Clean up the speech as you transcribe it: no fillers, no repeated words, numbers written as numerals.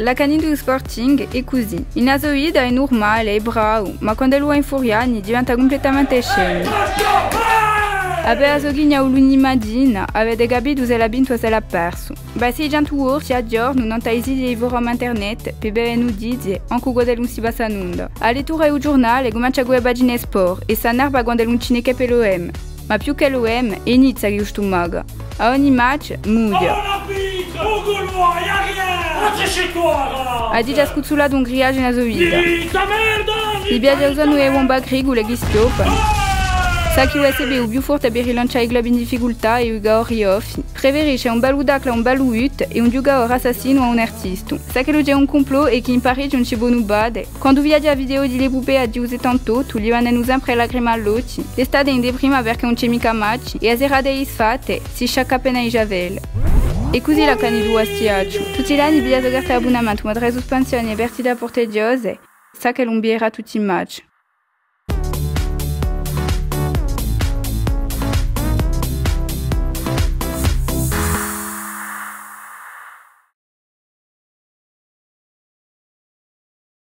la canina do Sporting è così. Il nasoide è normale, è bravo, ma quando lo è infuriato diventa completamente scemo. Aveva soghigna l'unimadina, aveva capito se la bintua se l'ha perso. Ma se i gente urci a giorno non taisi di forum internet, per bere nudizie, anche quando non si passa nulla. A lettura il giornale comincia a guardare pagine sport e s'annerva quando non ci ne che per l'OM. Ma più che l'OM, inizia che sto maga. A ogni match, mudia. A di già scuzzulato un grillaggio nasoide. Li piace usare un buon bagrigo le ghischiopa. Sa che USB è più forte per rilanciare i club in difficoltà e i giocatori offi. Preferisce un baludac a un baluut e un giocatore assassino a un artista. Sa che lo c'è un complot e che in Parigi non c'è buono bade. Quando vedi la video di le poupée a Dio tanto, tu gli vanno sempre lacrime all'occhio. L'estate è in deprima perché non c'è mica match e a serate isfatte si sciacca appena i javel. E così la canilu a stiaccio. Tutti gli anni bisogna giocare l'abbonamento, ma tre sospensioni e partite porteggiose. Sa che non bierà tutti i match.